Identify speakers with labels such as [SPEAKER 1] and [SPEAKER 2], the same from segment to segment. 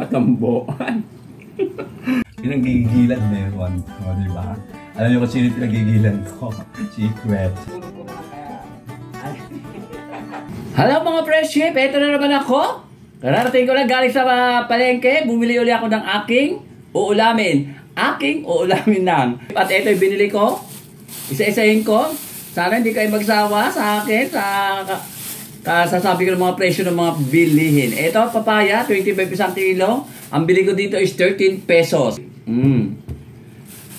[SPEAKER 1] Tsaka tambo.
[SPEAKER 2] Pinaggigilan meron. O, diba? Alam niyo kung sino pinaggigilan ko? Secret.
[SPEAKER 1] Hello mga friendship! Ito na naman ako. Kararating ko lang galing sa palengke. Bumili uli ako ng aking uulamin. Aking uulamin lang. At ito yung binili ko. Isa-isahin ko. Sana hindi kayo magsawa sa akin. Sasabi ko ng mga presyo ng mga bilihin. Ito, papaya, 25 isang kilo. Ang bili ko dito is 13 pesos.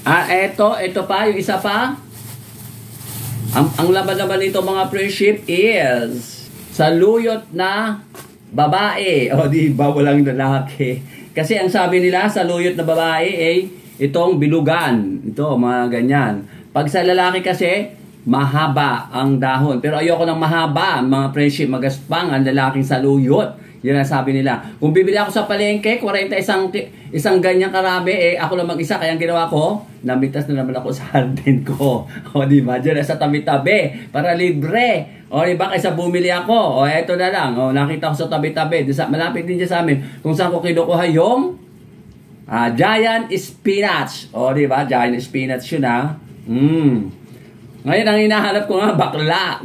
[SPEAKER 1] Ito pa, yung isa pa. Ang laban-laban nito mga friendship is saluyot na babae. O di ba, walang lalaki. Kasi ang sabi nila, saluyot na babae ay itong bilugan. Ito, mga ganyan. Pag sa lalaki kasi, mahaba ang dahon. Pero ayoko ng mahaba, mga friendship, magaspang ang lalaking saluyot. Yan ang sabi nila. Kung bibili ako sa palengke, 40 isang ganyang karami, ako lang mag-isa. Kaya ang ginawa ko, namitas na naman ako sa hardin ko. O diba, dyan sa tabi-tabi, para libre. O diba, kaysa bumili ako. O eto na lang, nakita ko sa tabi-tabi. Malapit din dyan sa amin. Kung saan ko kinukuha yung giant spinach. O diba, giant spinach yun Ngayon, ang hinahanap ko nga, bakla.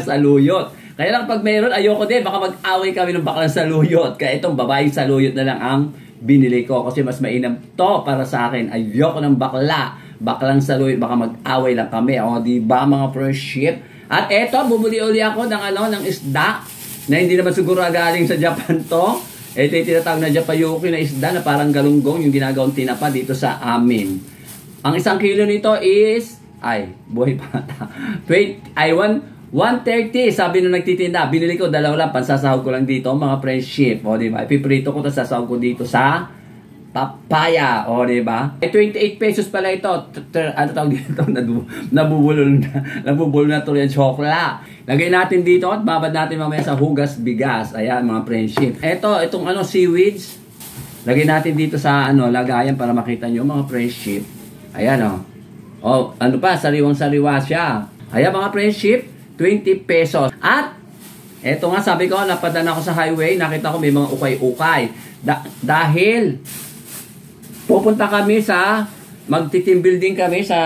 [SPEAKER 1] Saluyot. Kaya lang pag mayroon, ayoko din. Baka mag-away kami ng baklang saluyot. Kaya itong babaeng saluyot na lang ang binili ko. Kasi mas mainam to para sa akin. Ayoko ng bakla. Baklang saluyot. Baka mag-away lang kami. O, diba mga friendship? At eto, bumuli uli ako ng isda. Na hindi naman siguro galing sa Japan to. Ito yung tinatawag na Japayuki na isda na parang galunggong. Yung ginagawang tinapa dito sa amin. Ang isang kilo nito is... buhay pa. 130, sabi nung nagtitinda, binili ko dalawa lang, pansasahog ko lang dito, mga friendship, o diba, ipiprito ko to, sasahog ko dito sa papaya, o diba, 28 pesos pala ito, ano tawag dito, nabubulol na to yung chokla, lagay natin dito, at babad natin mamaya sa hugas bigas, ayan mga friendship, itong seaweeds, lagay natin dito sa lagayan para makita nyo mga friendship, ayan sariwang-sariwa siya, ayan mga friendship, 20 pesos. At, eto nga, sabi ko, napadaan ako sa highway, nakita ko may mga ukay-ukay. Dahil, pupunta kami magti-team building kami sa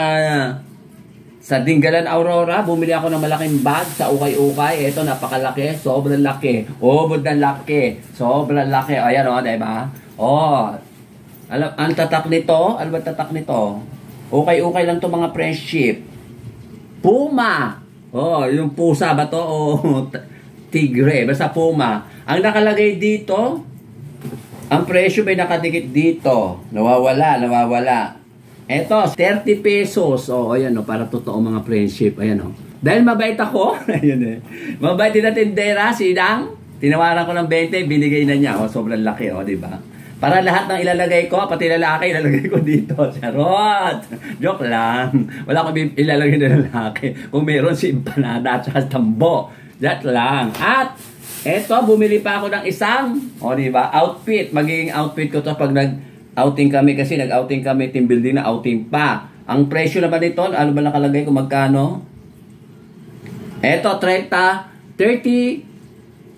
[SPEAKER 1] Dingalan, Aurora. Bumili ako ng malaking bag sa ukay-ukay. Eto, napakalaki. Sobrang laki. Sobrang laki. Ayan diba? Ang tatak nito, ano ba tatak nito? Ukay-ukay lang to mga friendship. Puma. Yung pusa ba to? Tigre. Basta puma. Ang nakalagay dito, ang presyo may nakadikit dito. Nawawala. Eto, 30 pesos. Ayan para totoo mga friendship. Ayan Dahil mabait ako, ayan mabait din na tindera, sinang. Tinawaran ko ng 20, binigay na niya. Sobrang laki, diba? Para lahat ng ilalagay ko, pati lalaki, ilalagay ko dito. Charot! Joke lang. Wala ko ilalagay na lalaki. Kung meron si empanada at saka tambo. That lang. At, eto, bumili pa ako ng isang, diba, outfit. Magiging outfit ko to pag nag-outing kami. Kasi nag-outing kami, team building na outing pa. Ang presyo naman nito, ano ba nakalagay kung magkano? Eto, 30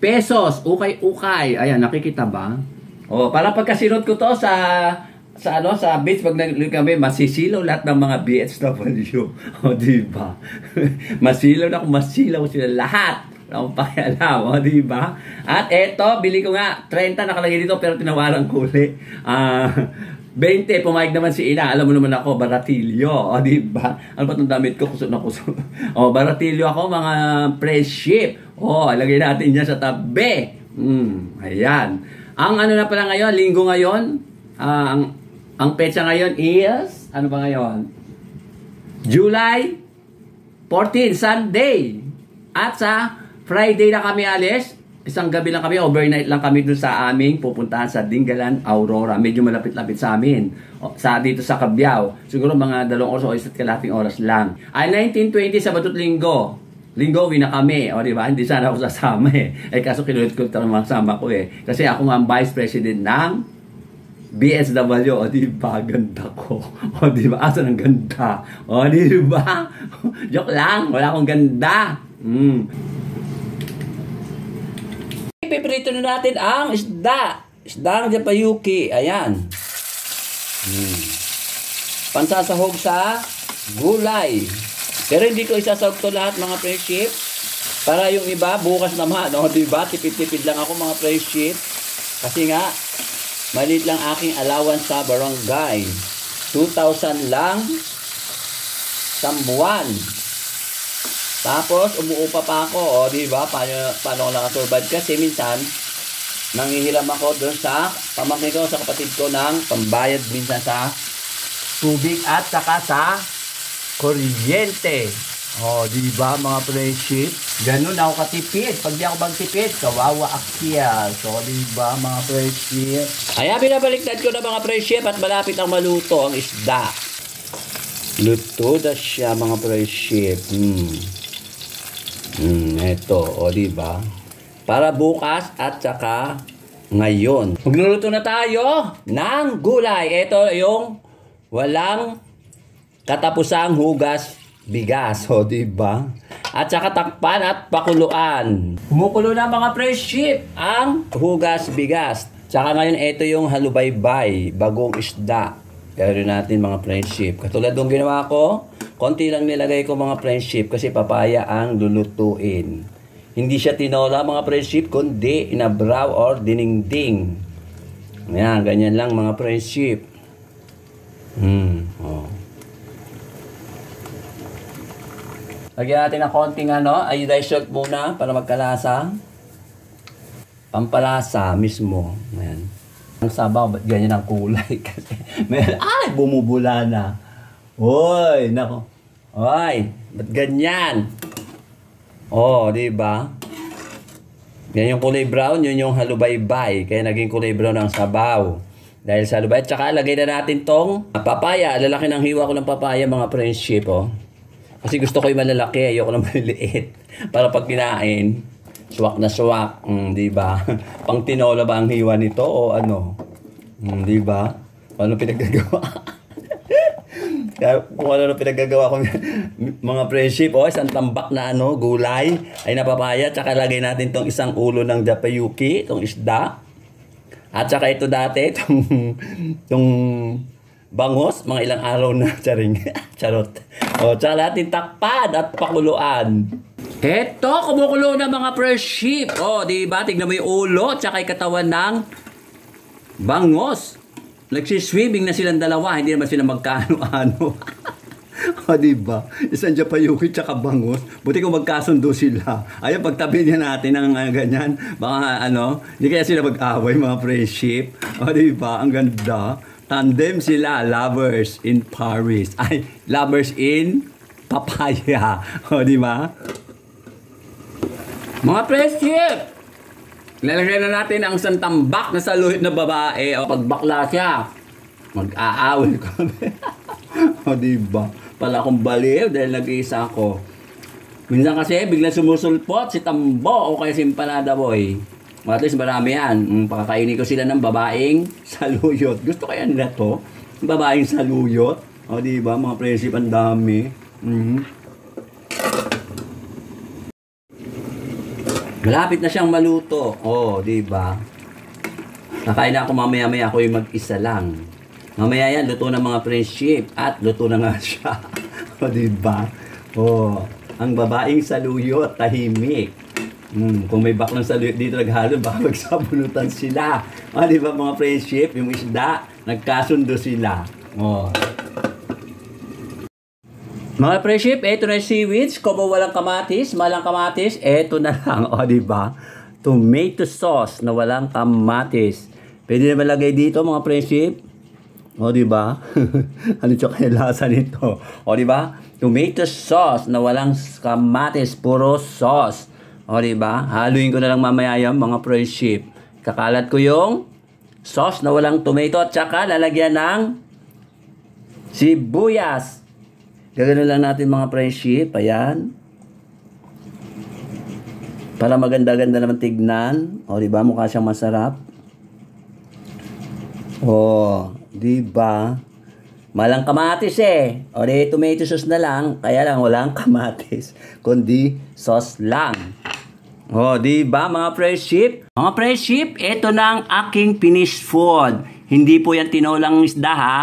[SPEAKER 1] pesos. Ukay-ukay. Ayan, nakikita ba? Para pagkasinod ko to sa beach, pag nag kami, masisilaw lahat ng mga BHW. Diba? Masilaw sila lahat. Wala akong pakialam, diba? At eto, bili ko nga, 30 nakalagay dito, pero tinawaran ko ulit. 20, pumayag naman si Ina. Alam mo naman ako, baratilyo. Diba? Ano ba itong damit ko? Kusot na kusot. Baratilyo ako, mga friendship. Lagay natin yan sa tabi. Ayan. Ang na pala ngayon, linggo ngayon, ang petsa ngayon is, ano ba ngayon? July 14, Sunday. At sa Friday na kami alis, isang gabi lang kami, overnight lang kami dun sa aming pupuntahan sa Dingalan, Aurora. Medyo malapit-lapit sa amin. Dito sa Cabiao. Siguro mga 2 oras o 1 kalating oras lang. 1920 sa Sabado at Linggo. Linggo, uwi na kami. Diba? Hindi sana ako sasama kaso kinulit ko ito ng mga kasama ko Kasi ako nga ang vice president ng BSW. Diba? Ganda ko. Diba? Asan ang ganda? Diba? Joke lang. Wala akong ganda. Ipiprito na natin ang isda. isdang Japayuki. Ayan. Pansasahog sa gulay. Pero hindi ko isasahog to lahat mga friendship. Para yung iba, bukas naman. O, diba? Tipid-tipid lang ako mga friendship. Kasi nga, maliit lang aking allowance sa barangay. 2,000 lang sa buwan. Tapos, umuupa pa ako. O, diba? Paano ko nakasurvive? Kasi minsan, nanghihiram ako doon sa pamangkin ko, sa kapatid ko ng pambayad minsan sa tubig at saka sa kuryente. O, diba mga friendship? Ganun ako katipid. Pag di ako magtipid, kawawa akyal. So, diba mga friendship? Kaya binabaliktad ko na mga friendship at malapit ang maluto ang isda. Luto na siya mga friendship. Ito, o diba? Para bukas at saka ngayon. Magluluto na tayo ng gulay. Ito yung walang katapusang hugas bigas. O diba? At saka takpan at pakuluan. Kumukulo na mga friendship ang hugas bigas. Tsaka ngayon ito yung halubaybay, bagong isda. Pero natin mga friendship. Katulad ng ginawa ko, konti lang nilagay ko mga friendship kasi papaya ang lulutuin. Hindi siya tinola mga friendship, kundi inabraw or diningding. Ayan, ganyan lang mga friendship. Lagyan natin ng konting iodized salt muna para magkalasa. Pampalasa mismo. Ayan. Ang sabaw, ba't ganyan ang kulay? Kasi bumubula na. Hoy, nako. Hoy, ba't ganyan? Oh, di ba? Yan yung kulay brown, yun yung halubaybay. Kaya naging kulay brown ang sabaw. Dahil sa halubay. Tsaka lagay na natin tong papaya. Lalaki ng hiwa ko ng papaya mga friendship, oh. Kasi gusto ko yung malalaki, ayoko ng maliliit. Para pag kinain, suwak na suwak, di ba? Pang tinola ba ang hiwa nito o ano? Di ba? Paano pinaggagawa? Kung ano pinaggagawa ko mga friendship, isang tambak na gulay ay napapaya, tsaka lagay natin tong isang ulo ng Japayuki, tong isda. At saka ito dati, tong bangos, mga ilang araw na, charot. Tsaka natin takpan at pakuluan. Eto, kumukulo na mga friendship. Diba? Tignan mo yung ulo, tsaka yung katawan ng bangos. Nagsiswimming na silang dalawa, hindi naman sila magkaano-ano. Diba? Isang Japayuki tsaka bangos. Buti kung magkasundo sila. Ayun, pagtabi niya natin ng ganyan. Baka hindi kaya sila mag-away mga friendship. Diba? Ang ganda. Tandem sila, lovers in Paris. Ay, lovers in papaya. Diba? Mga friendship! Lalagyan na natin ang isang tambak na saluhit na babae. Pag bakla siya, mag-aaway kami. Diba? Pala akong baliw dahil nag-iisa ako. Minsan kasi biglang sumusulpot si Tambo o kaya si Empanada Boy. At least marami yan. Pakakainin ko sila ng babaeng saluyot. Gusto kaya nila to? Babaeng saluyot. Diba? Mga friendship, ang dami. Malapit na siyang maluto. Diba? Kakain na ako mamaya-maya, ako yung mag-isa lang. Mamaya yan, luto ng mga friendship. At luto na nga siya. Diba? Ang babaeng saluyot, tahimik. Kung may baklang saluyot dito naghalo, baka magsabunutan sila. Diba mga friendship, yung isda, nagkasundo sila. Mga friendship, eto na yung seaweeds. Kung walang kamatis, malang kamatis, eto na lang. Diba? Tomato sauce na walang kamatis. Pwede naman lagay dito mga friendship. Diba? Ano siya kaya lasa nito? Diba? Tomato sauce na walang kamatis, puro sauce. Diba? Haluin ko na lang mamaya yung mga friendship. Kakalat ko yung sauce na walang tomato at saka lalagyan ng sibuyas. Gagano lang natin mga friendship. Ayan. Para maganda-ganda naman tignan. Diba? Mukha siyang masarap. Diba? Malang kamatis di tomato sauce na lang. Kaya lang walang kamatis. Kundi sauce lang. Oh, di ba mga friendship? Mga friendship, ito na ang aking finished food. Hindi po yan tinolang isda ha.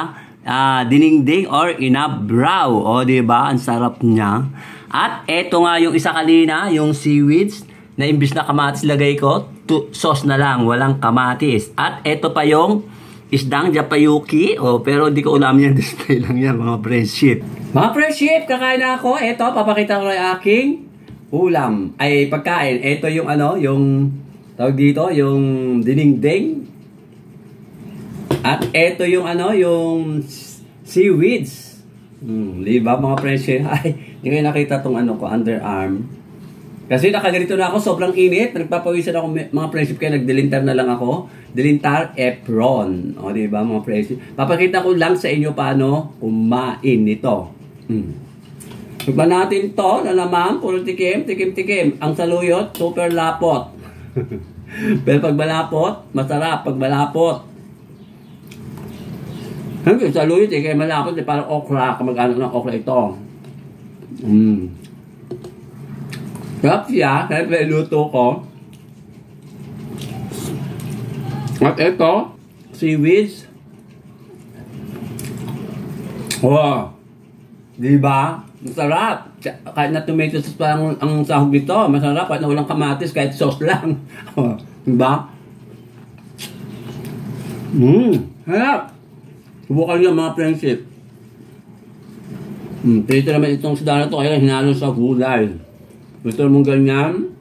[SPEAKER 1] Dinengdeng or inabraw. O, di ba? Ang sarap niya. At ito nga yung isa kanina, yung seaweeds na imbis na kamatis lagay ko, sauce na lang, walang kamatis. At ito pa yung isdang japayuki. O, pero di ko ulam yan. Display lang yan mga friendship. Mga friendship, kakain na ako. Ito, papakita ko yung aking ulam. Ay, pagkain. Ito yung yung tawag dito, yung dinengdeng. At ito yung yung seaweeds. Diba mga friendship? Ay, hindi ko nakita tong ko, underarm. Kasi nakaganito na ako, sobrang init. Nagpapawisan ako mga friendship, kaya nagdilintar na lang ako. Dilintar apron. O, diba mga friendship? Papakita ko lang sa inyo paano kumain nito. Pagba natin to na naman, puro tikim. Ang saluyot, super lapot. Pero pag malapot, masarap. Pag malapot. Hanggang saluyot kaya malapot, parang okra. Kamag-anak ng okra ito. Sarap siya, kaya luto ko. At ito, seaweeds. Wow! Diba? Masarap. Kahit na tomato sauce pa ang sahog dito, masarap. Kahit na walang kamatis, kahit sauce lang. Diba? Harap. Subukan nyo mga friendship. Pwede naman itong isda na ito, kaya hinalo sa gulay. Gusto mong ganyan?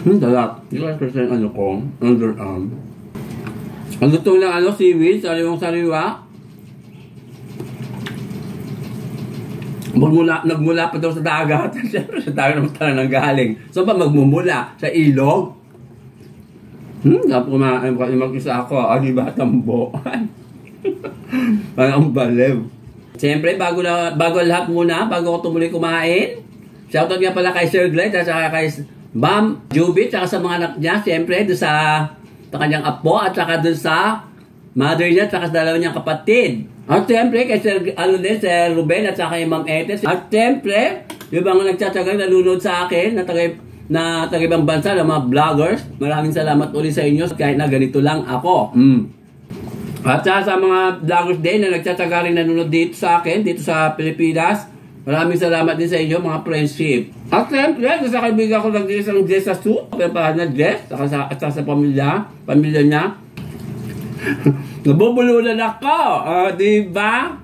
[SPEAKER 1] Dalap. Hindi ko kasi ko, underarm. Ang luto lang seaweed, sariwang-sariwa. Nagmula pa daw sa dagat. Siyempre, sa dagat naman talaga nanggaling. So ba magmumula? Sa ilog? Dapat kumain mag-isa ako. Diba tambo? Parang balew. Siyempre, bago lahat muna, bago ako tumuloy kumain, shoutout nga pala kay Sir Glenn at saka kay Ma'am Jubit, saka sa mga anak niya, siyempre, doon sa kanyang apo, at saka doon sa mother niya, at saka sa dalawa niyang kapatid. At siyempre, kay Sir Ruben, at saka kay Ma'am Etes. At siyempre, yung mga nagtsatsagang nalunod sa akin, na taga-ibang bansa, na mga vloggers, maraming salamat ulit sa inyo, kahit na ganito lang ako. At sa mga vloggers din, na nagtsatsaga rin nalunod dito sa akin, dito sa Pilipinas, maraming salamat din sa inyo, mga friendship. At siyempre, sa kaibigan ko lang isang Jess sa soup, pero parang na Jess, at sa pamilya niya. Nabubulunan ako, diba?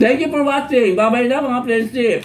[SPEAKER 1] Thank you for watching. Bye-bye na mga friendship.